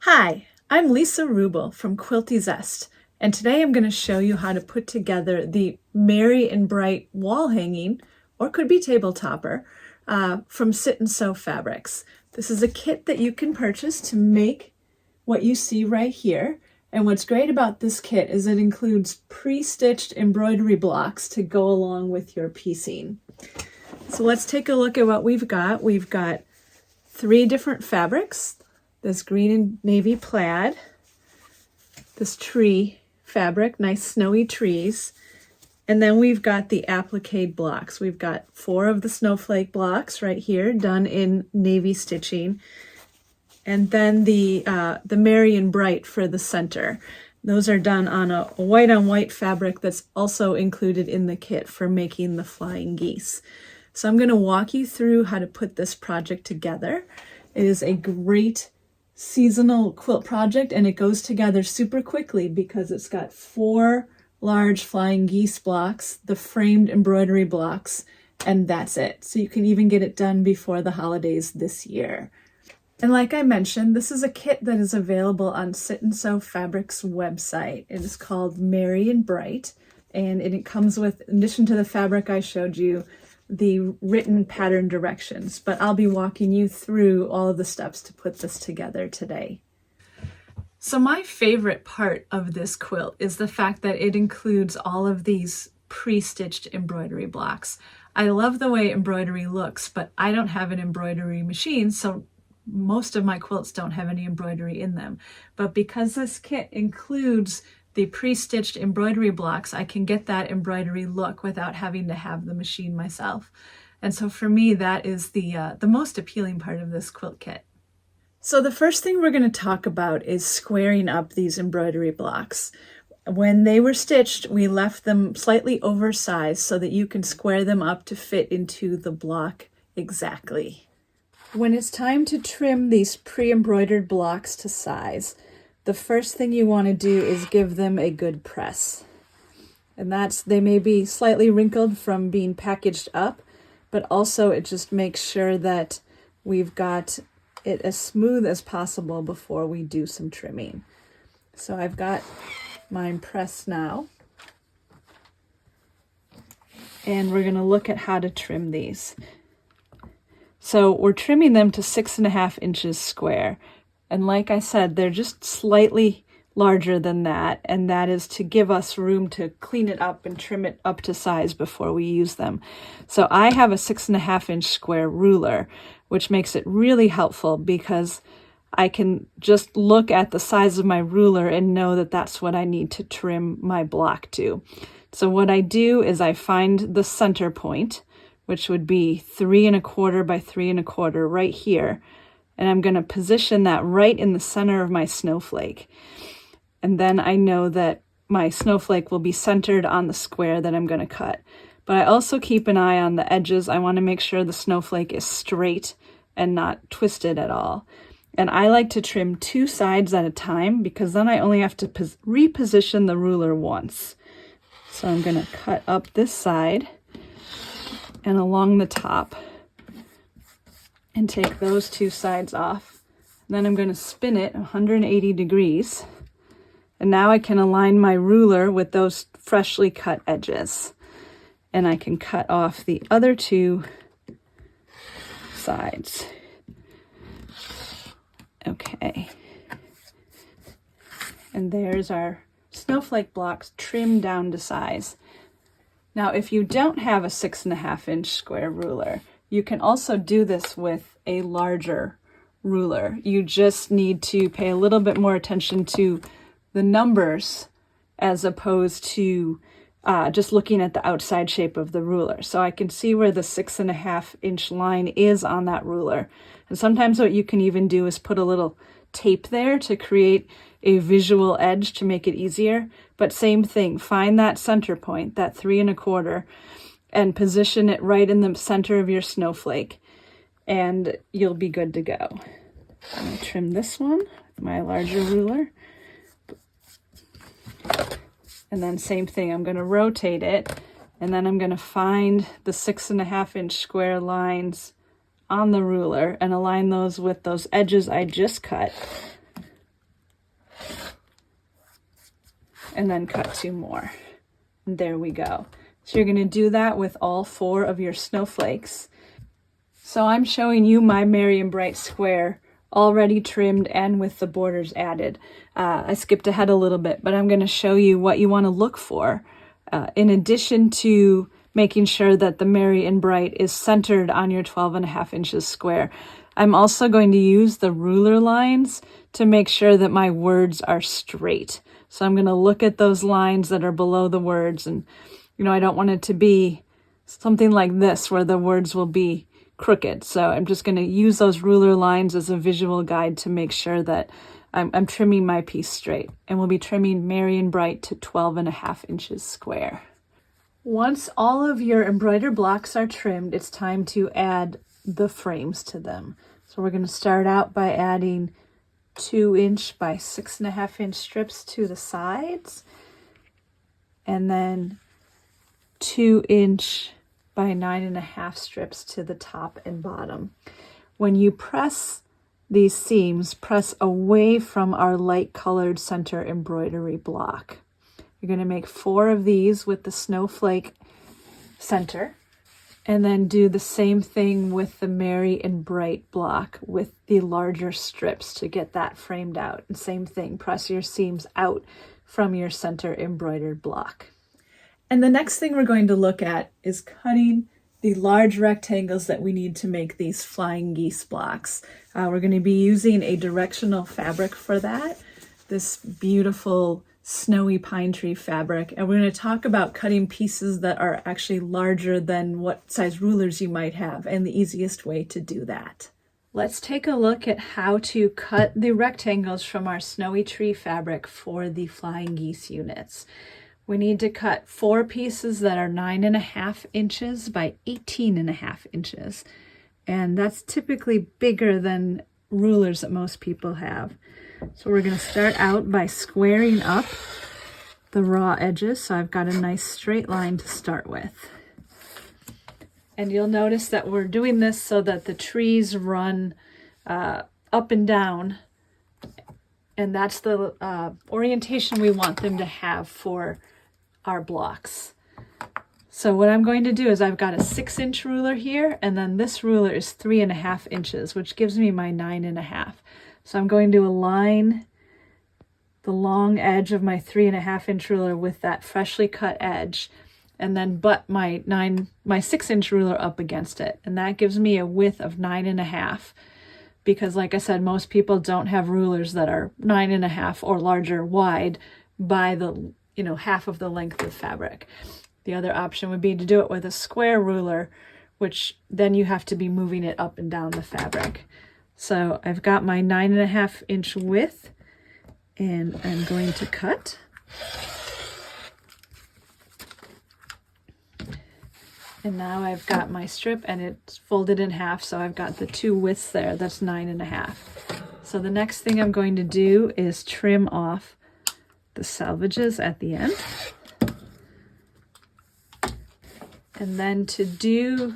Hi, I'm Lisa Ruble from Quilty Zest, and today I'm going to show you how to put together the Merry and Bright wall hanging, or could be table topper, from Sit and Sew Fabrics. This is a kit that you can purchase to make what you see right here. And what's great about this kit is it includes pre-stitched embroidery blocks to go along with your piecing. So let's take a look at what we've got. We've got 3 different fabrics. This green and navy plaid, this tree fabric, nice snowy trees, and then we've got the applique blocks. We've got 4 of the snowflake blocks right here done in navy stitching, and then the Merry and Bright for the center. Those are done on a white on white fabric that's also included in the kit for making the flying geese. So I'm going to walk you through how to put this project together. It is a great seasonal quilt project, and it goes together super quickly because it's got 4 large flying geese blocks, the framed embroidery blocks, and that's it. So you can even get it done before the holidays this year. And like I mentioned, this is a kit that is available on Sit and Sew Fabrics website. It is called Merry and Bright, and it comes with, in addition to the fabric I showed you, the written pattern directions, but I'll be walking you through all of the steps to put this together today. So my favorite part of this quilt is the fact that it includes all of these pre-stitched embroidery blocks. I love the way embroidery looks, but I don't have an embroidery machine, so most of my quilts don't have any embroidery in them. But because this kit includes the pre-stitched embroidery blocks, I can get that embroidery look without having to have the machine myself. And so for me, that is the most appealing part of this quilt kit. So the first thing we're going to talk about is squaring up these embroidery blocks. When they were stitched, we left them slightly oversized so that you can square them up to fit into the block exactly. When it's time to trim these pre-embroidered blocks to size, the first thing you want to do is give them a good press. And they may be slightly wrinkled from being packaged up, but also it just makes sure that we've got it as smooth as possible before we do some trimming. So I've got mine pressed now. And we're going to look at how to trim these. So we're trimming them to 6.5 inches square. And like I said, they're just slightly larger than that, and that is to give us room to clean it up and trim it up to size before we use them. So I have a 6.5 inch square ruler, which makes it really helpful because I can just look at the size of my ruler and know that that's what I need to trim my block to. So what I do is I find the center point, which would be 3.25 by 3.25 right here. And I'm going to position that right in the center of my snowflake. And then I know that my snowflake will be centered on the square that I'm going to cut. But I also keep an eye on the edges. I want to make sure the snowflake is straight and not twisted at all. And I like to trim 2 sides at a time because then I only have to reposition the ruler once. So I'm going to cut up this side and along the top, and take those 2 sides off. Then I'm going to spin it 180 degrees. And now I can align my ruler with those freshly cut edges. And I can cut off the other 2 sides. Okay. And there's our snowflake blocks trimmed down to size. Now, if you don't have a 6.5 inch square ruler, you can also do this with a larger ruler. You just need to pay a little bit more attention to the numbers as opposed to just looking at the outside shape of the ruler. So I can see where the 6.5 inch line is on that ruler. And sometimes what you can even do is put a little tape there to create a visual edge to make it easier. But same thing, find that center point, that 3.25, and position it right in the center of your snowflake, and you'll be good to go. I'm going to trim this one with my larger ruler. And then same thing, I'm going to rotate it, and then I'm going to find the 6.5 inch square lines on the ruler and align those with those edges I just cut. and then cut 2 more. And there we go. So you're going to do that with all 4 of your snowflakes. So I'm showing you my Merry and Bright square already trimmed and with the borders added. I skipped ahead a little bit, but I'm going to show you what you want to look for. In addition to making sure that the Merry and Bright is centered on your 12.5 inches square, I'm also going to use the ruler lines to make sure that my words are straight. So I'm going to look at those lines that are below the words, and I don't want it to be something like this where the words will be crooked. So I'm just going to use those ruler lines as a visual guide to make sure that I'm trimming my piece straight. And we'll be trimming Merry and Bright to 12.5 inches square. Once all of your embroidered blocks are trimmed, it's time to add the frames to them. So we're going to start out by adding 2-inch by 6.5-inch strips to the sides, and then 2-inch by 9.5 strips to the top and bottom. When you press these seams, press away from our light colored center embroidery block. You're going to make 4 of these with the snowflake center, and then do the same thing with the Merry and Bright block with the larger strips to get that framed out. And same thing, press your seams out from your center embroidered block. And the next thing we're going to look at is cutting the large rectangles that we need to make these flying geese blocks. We're going to be using a directional fabric for that, this beautiful snowy pine tree fabric. And we're going to talk about cutting pieces that are actually larger than what size rulers you might have and the easiest way to do that. Let's take a look at how to cut the rectangles from our snowy tree fabric for the flying geese units. We need to cut 4 pieces that are 9.5 inches by 18.5 inches. And that's typically bigger than rulers that most people have. So we're going to start out by squaring up the raw edges. So I've got a nice straight line to start with. And you'll notice that we're doing this so that the trees run up and down. And that's the orientation we want them to have for our blocks. So what I'm going to do is I've got a 6-inch ruler here, and then this ruler is 3.5 inches, which gives me my 9.5. So I'm going to align the long edge of my 3.5-inch ruler with that freshly cut edge, and then butt my 6-inch ruler up against it. And that gives me a width of 9.5, because like I said, most people don't have rulers that are 9.5 or larger wide by the half of the length of fabric. The other option would be to do it with a square ruler, which then you have to be moving it up and down the fabric. So I've got my 9.5-inch width, and I'm going to cut. And now I've got my strip, and it's folded in half, so I've got the 2 widths there. That's 9.5. So the next thing I'm going to do is trim off the selvages at the end. And then to do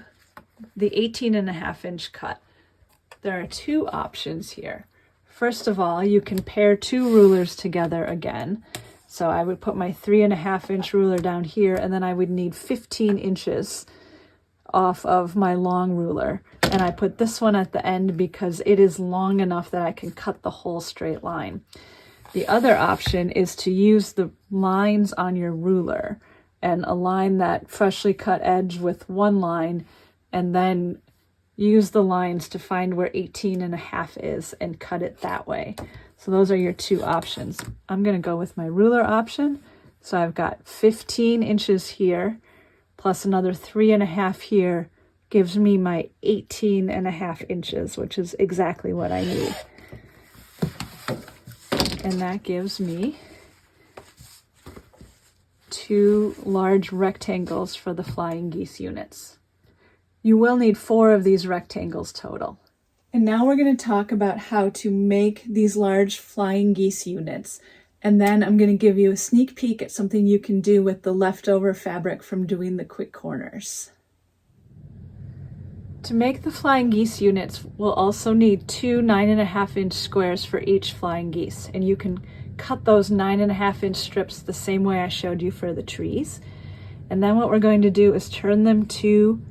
the 18.5-inch cut, there are 2 options here. First of all, you can pair 2 rulers together again. So I would put my 3.5-inch ruler down here, and then I would need 15 inches off of my long ruler. And I put this one at the end because it is long enough that I can cut the whole straight line. The other option is to use the lines on your ruler and align that freshly cut edge with one line, and then use the lines to find where 18.5 is and cut it that way. So those are your 2 options. I'm going to go with my ruler option. So I've got 15 inches here plus another 3.5 here gives me my 18.5 inches, which is exactly what I need. And that gives me 2 large rectangles for the flying geese units. You will need 4 of these rectangles total. And now we're going to talk about how to make these large flying geese units. And then I'm going to give you a sneak peek at something you can do with the leftover fabric from doing the quick corners. To make the flying geese units, we'll also need 2 9.5-inch squares for each flying geese. And you can cut those 9.5-inch strips the same way I showed you for the trees. And then what we're going to do is turn them to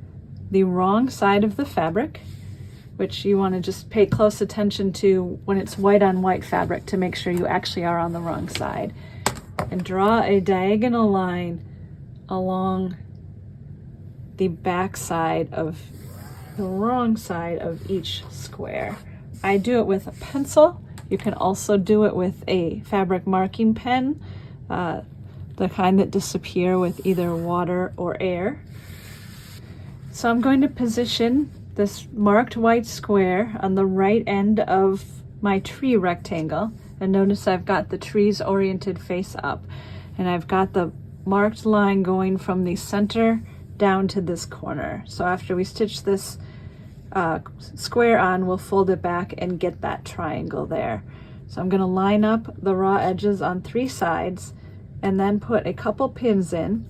the wrong side of the fabric, which you want to just pay close attention to when it's white on white fabric to make sure you actually are on the wrong side. And draw a diagonal line along the back side of the wrong side of each square. I do it with a pencil. You can also do it with a fabric marking pen, the kind that disappear with either water or air. So I'm going to position this marked white square on the right end of my tree rectangle. And notice I've got the trees oriented face up, and I've got the marked line going from the center down to this corner. So after we stitch this square on, we'll fold it back and get that triangle there. So I'm going to line up the raw edges on 3 sides and then put a couple pins in.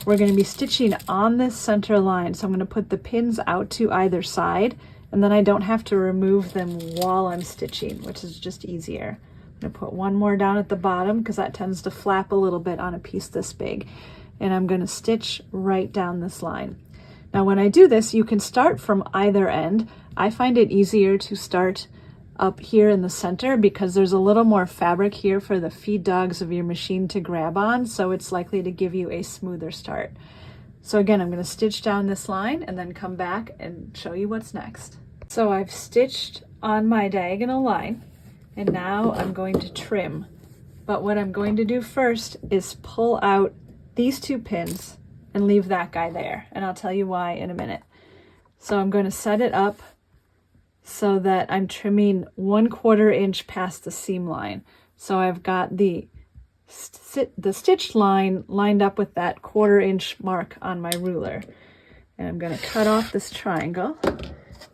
We're going to be stitching on this center line, so I'm going to put the pins out to either side, and then I don't have to remove them while I'm stitching, which is just easier. I'm going to put one more down at the bottom because that tends to flap a little bit on a piece this big, and I'm going to stitch right down this line. Now when I do this, you can start from either end. I find it easier to start up here in the center because there's a little more fabric here for the feed dogs of your machine to grab on, so it's likely to give you a smoother start. So again, I'm going to stitch down this line and then come back and show you what's next. So I've stitched on my diagonal line, and now I'm going to trim. But what I'm going to do first is pull out these 2 pins and leave that guy there, and I'll tell you why in a minute. So I'm going to set it up so that I'm trimming 1/4 inch past the seam line. So I've got the stitched line lined up with that 1/4 inch mark on my ruler. And I'm going to cut off this triangle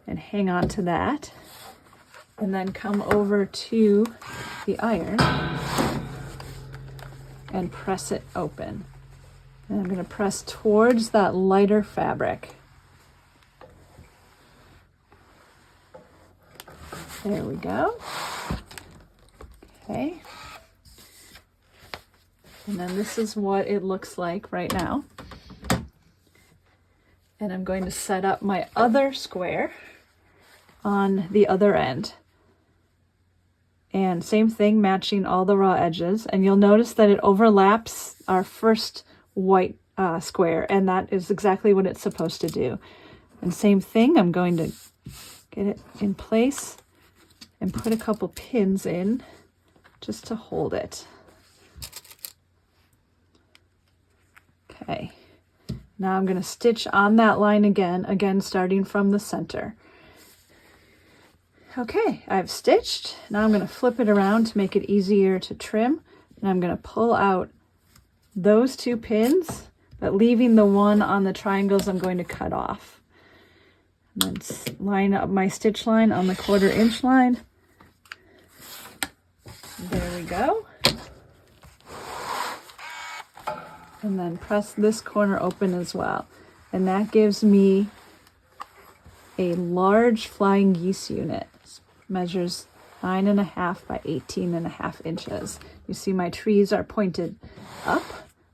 and hang on to that, and then come over to the iron and press it open. And I'm going to press towards that lighter fabric. There we go. Okay. And then this is what it looks like right now. And I'm going to set up my other square on the other end. And same thing, matching all the raw edges. And you'll notice that it overlaps our first white square, and that is exactly what it's supposed to do. And same thing, I'm going to get it in place and put a couple pins in just to hold it. Okay, now I'm going to stitch on that line again starting from the center. Okay, I've stitched. Now I'm going to flip it around to make it easier to trim, and I'm going to pull out those 2 pins, but leaving the one on the triangles I'm going to cut off. And then line up my stitch line on the 1/4 inch line. There we go. And then press this corner open as well. And that gives me a large flying geese unit. It measures 9.5 by 18.5 inches. You see my trees are pointed up,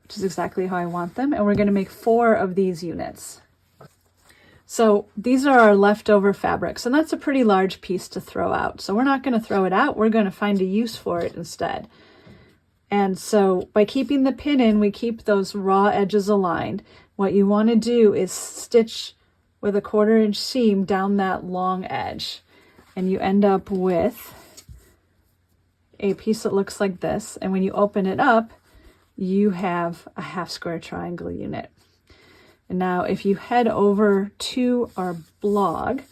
which is exactly how I want them. And we're going to make 4 of these units. So these are our leftover fabrics, and that's a pretty large piece to throw out. So we're not going to throw it out. We're going to find a use for it instead. And so by keeping the pin in, we keep those raw edges aligned. What you want to do is stitch with a 1/4 inch seam down that long edge. And you end up with a piece that looks like this. And when you open it up, you have a 1/2 square triangle unit. And now if you head over to our blog,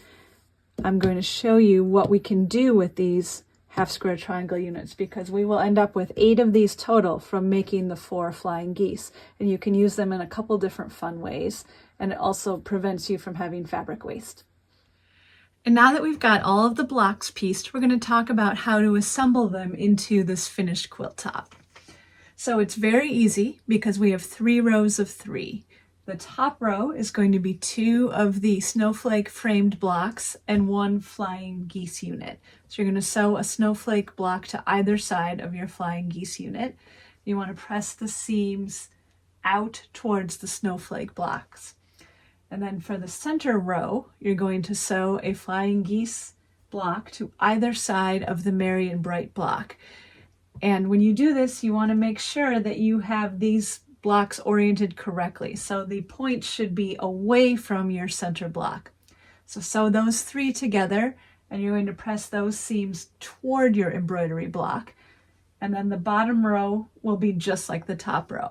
I'm going to show you what we can do with these 1/2 square triangle units, because we will end up with 8 of these total from making the 4 flying geese. And you can use them in a couple different fun ways, and it also prevents you from having fabric waste. And now that we've got all of the blocks pieced, we're going to talk about how to assemble them into this finished quilt top. So it's very easy because we have 3 rows of 3. The top row is going to be 2 of the snowflake framed blocks and 1 flying geese unit. So you're going to sew a snowflake block to either side of your flying geese unit. You want to press the seams out towards the snowflake blocks. And then for the center row, you're going to sew a flying geese block to either side of the merry and bright block. And when you do this, you want to make sure that you have these blocks oriented correctly. So the point should be away from your center block. So sew those 3 together, and you're going to press those seams toward your embroidery block. And then the bottom row will be just like the top row.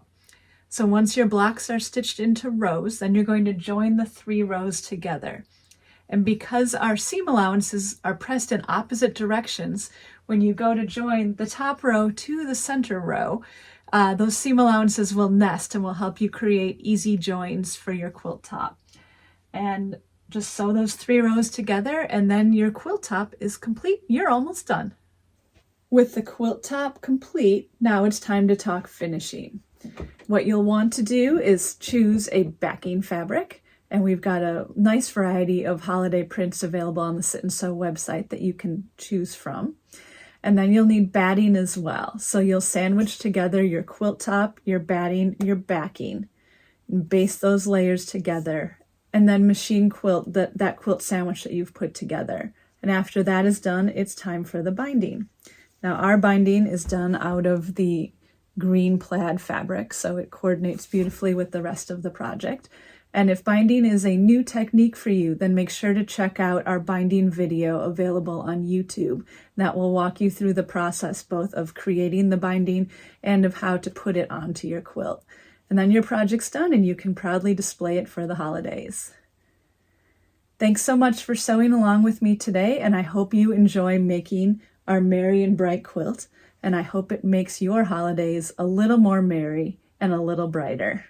So once your blocks are stitched into rows, then you're going to join the 3 rows together. And because our seam allowances are pressed in opposite directions, when you go to join the top row to the center row, those seam allowances will nest and will help you create easy joins for your quilt top. And just sew those 3 rows together, and then your quilt top is complete. You're almost done. With the quilt top complete, now it's time to talk finishing. What you'll want to do is choose a backing fabric, and we've got a nice variety of holiday prints available on the Sit and Sew website that you can choose from. And then you'll need batting as well. So you'll sandwich together your quilt top, your batting, your backing, and baste those layers together, and then machine quilt that quilt sandwich that you've put together. And after that is done, it's time for the binding. Now our binding is done out of the green plaid fabric, so it coordinates beautifully with the rest of the project. And if binding is a new technique for you, then make sure to check out our binding video available on YouTube. That will walk you through the process both of creating the binding and of how to put it onto your quilt. And then your project's done and you can proudly display it for the holidays. Thanks so much for sewing along with me today, and I hope you enjoy making our merry and bright quilt, and I hope it makes your holidays a little more merry and a little brighter.